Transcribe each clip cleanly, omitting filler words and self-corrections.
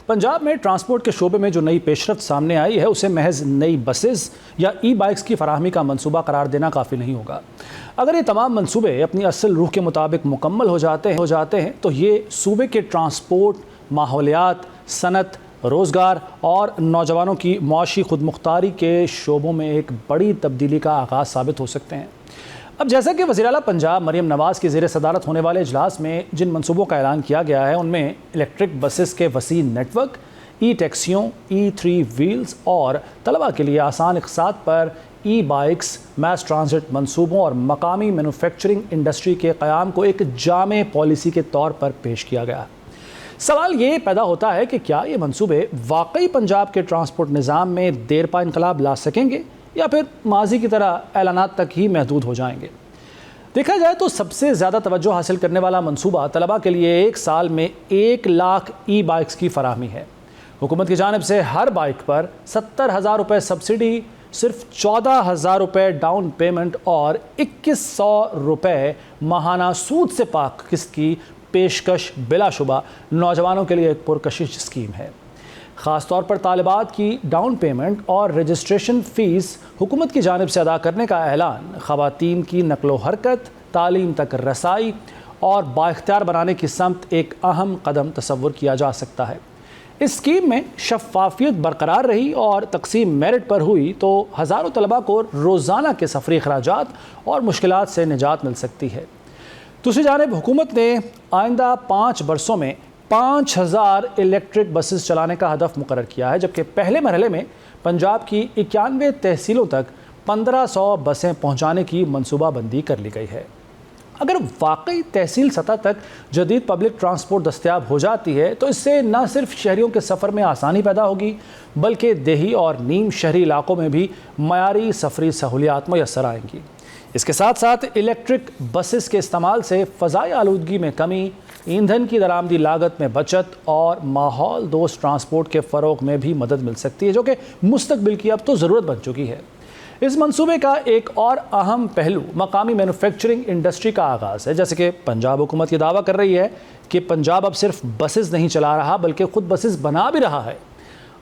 पंजाब में ट्रांसपोर्ट के शोबे में जो नई पेशरफ्त सामने आई है उसे महज नई बसेस या ई बाइक्स की फराहमी का मंसूबा करार देना काफ़ी नहीं होगा। अगर ये तमाम मंसूबे अपनी असल रूह के मुताबिक मुकम्मल हो जाते हैं तो ये सूबे के ट्रांसपोर्ट, माहौलियात, सनत, रोज़गार और नौजवानों की मुआशी खुदमुख्तारी के शोबों में एक बड़ी तब्दीली का आगाज़ साबित हो सकते हैं। अब जैसा कि वज़ीर आला पंजाब मरियम नवाज़ की ज़ेरे सदारत होने वाले इजलास में जिन मंसूबों का ऐलान किया गया है उनमें इलेक्ट्रिक बसेस के वसी नेटवर्क, ई टैक्सियों, ई3 व्हील्स और तलबा के लिए आसान इक़सात पर ई बाइक्स, मैस ट्रांजिट मंसूबों और मकामी मैन्युफैक्चरिंग इंडस्ट्री के क़याम को एक जामे पॉलिसी के तौर पर पेश किया गया। सवाल ये पैदा होता है कि क्या ये मंसूबे वाकई पंजाब के ट्रांसपोर्ट निज़ाम में देर पा इनकलाब ला सकेंगे या फिर माजी की तरह ऐलानात तक ही महदूद हो जाएंगे। देखा जाए तो सबसे ज़्यादा तवज्जो हासिल करने वाला मंसूबा तलबा के लिए एक साल में 1 लाख ई बाइक्स की फराहमी है। हुकूमत की जानिब से हर बाइक पर 70,000 रुपये सब्सिडी, सिर्फ 14,000 रुपये डाउन पेमेंट और 2100 रुपये माहाना सूद से पाक किस्त की पेशकश बिलाशुबा नौजवानों के लिए एक पुरकशिश स्कीम है। ख़ास तौर पर तालिबात की डाउन पेमेंट और रजिस्ट्रेशन फ़ीस हुकूमत की जानिब से अदा करने का ऐलान ख़वातीन की नक़्लो हरकत, तालीम तक रसाई और बाइख्तियार बनाने की समत एक अहम कदम तसव्वुर किया जा सकता है। इस स्कीम में शफ़ाफ़ियत बरकरार रही और तक़सीम मेरिट पर हुई तो हज़ारों तलबा को रोज़ाना के सफ़री अखराजात और मुश्किलात से निजात मिल सकती है। दूसरी जानिब हुकूमत ने आइंदा 5 बरसों में 5,000 इलेक्ट्रिक बसेस चलाने का हदफ मुकर्रर किया है, जबकि पहले मरहले में पंजाब की 91 तहसीलों तक 1500 बसें पहुंचाने की मनसूबाबंदी कर ली गई है। अगर वाकई तहसील सतह तक जदीद पब्लिक ट्रांसपोर्ट दस्तयाब हो जाती है तो इससे न सिर्फ शहरियों के सफ़र में आसानी पैदा होगी बल्कि देही और नीम शहरी इलाकों में भी मयारी सफरी सहूलियात मैसर आएंगी। इसके साथ साथ इलेक्ट्रिक बसेस के इस्तेमाल से फ़ज़ाई आलूदगी में कमी, ईंधन की दरामदी लागत में बचत और माहौल दोस्त ट्रांसपोर्ट के फ़रोग में भी मदद मिल सकती है, जो कि मुस्तक़बिल की अब तो ज़रूरत बन चुकी है। इस मंसूबे का एक और अहम पहलू मकामी मैन्युफैक्चरिंग इंडस्ट्री का आगाज़ है। जैसे कि पंजाब हुकूमत ये दावा कर रही है कि पंजाब अब सिर्फ बसेस नहीं चला रहा बल्कि ख़ुद बसेस बना भी रहा है।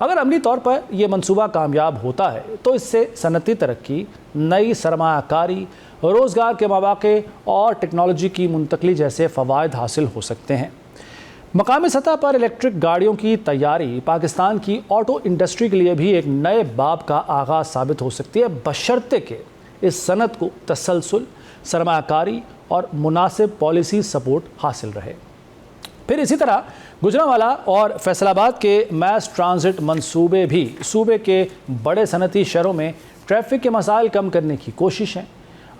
अगर अमली तौर पर यह मंसूबा कामयाब होता है तो इससे सनती तरक्की, नई सरमायाकारी, रोज़गार के मौक़े और टेक्नोलॉजी की मुंतकली जैसे फ़वाइद हासिल हो सकते हैं। मकामी सतह पर इलेक्ट्रिक गाड़ियों की तैयारी पाकिस्तान की ऑटो इंडस्ट्री के लिए भी एक नए बाब का आगाज़ साबित हो सकती है, बशर्ते कि इस सनत को तसलसल, सरमायाकारी और मुनासिब पॉलिसी सपोर्ट हासिल रहे। फिर इसी तरह गुजरांवाला और फैसलाबाद के मैस ट्रांजिट मंसूबे भी सूबे के बड़े सनती शहरों में ट्रैफिक के मसाइल कम करने की कोशिश हैं।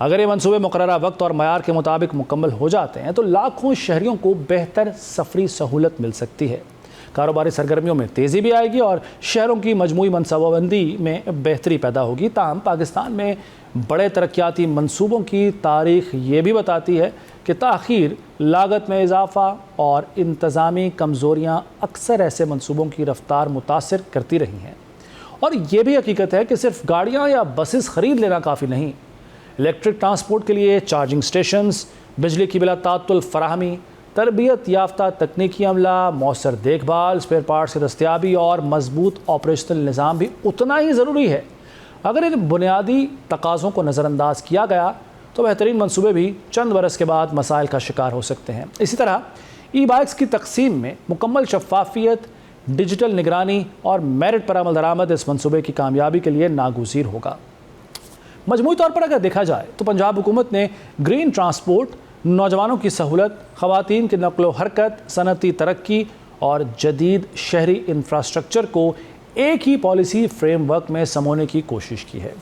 अगर ये मंसूबे मुकर्ररा वक्त और मयार के मुताबिक मुकम्मल हो जाते हैं तो लाखों शहरियों को बेहतर सफरी सहूलत मिल सकती है, कारोबारी सरगर्मियों में तेज़ी भी आएगी और शहरों की मजमूई मनसूबाबंदी में बेहतरी पैदा होगी। ताहम पाकिस्तान में बड़े तरक्याती मंसूबों की तारीख ये भी बताती है कि ताख़ीर, लागत में इजाफ़ा और इंतज़ामी कमज़ोरियाँ अक्सर ऐसे मंसूबों की रफ्तार मुतासिर करती रही हैं। और ये भी हकीकत है कि सिर्फ गाड़ियाँ या बसेस ख़रीद लेना काफ़ी नहीं। इलेक्ट्रिक ट्रांसपोर्ट के लिए चार्जिंग स्टेशंस, बिजली की बिला तातुल फराहमी, तरबियत याफ्ता तकनीकी अमला, मौसर देखभाल, स्पेयर पार्ट्स की दस्तियाबी और मजबूत ऑपरेशनल निज़ाम भी उतना ही ज़रूरी है। अगर इन बुनियादी तकाज़ों को नज़रअंदाज किया गया तो बेहतरीन मंसूबे भी चंद बरस के बाद मसाइल का शिकार हो सकते हैं। इसी तरह ई बाइक्स की तकसीम में मुकम्मल शफ़ाफ़ियत, डिजिटल निगरानी और मेरिट पर अमल दरामद इस मंसूबे की कामयाबी के लिए नागुज़ीर होगा। मजमूई तौर पर अगर देखा जाए तो पंजाब हुकूमत ने ग्रीन ट्रांसपोर्ट, नौजवानों की सहूलत, ख़वातीन की नक़्लो हरकत, सनती तरक्की और जदीद शहरी इंफ्रास्ट्रक्चर को एक ही पॉलिसी फ्रेमवर्क में समोने की कोशिश की है।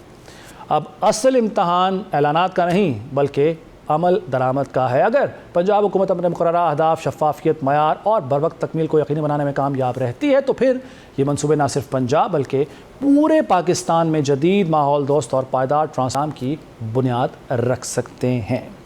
अब असल इम्तहान ऐलानात का नहीं बल्कि अमल दरामद का है। अगर पंजाब हुकूमत अपने मुकर्ररा अहदाफ, शफ़ाफ़ियत, मयार और बरवक्त तकमील को यकीनी बनाने में कामयाब रहती है तो फिर ये मंसूबे न सिर्फ पंजाब बल्कि पूरे पाकिस्तान में जदीद माहौल दोस्त और पायदार ट्रांसपोर्ट की बुनियाद रख सकते हैं।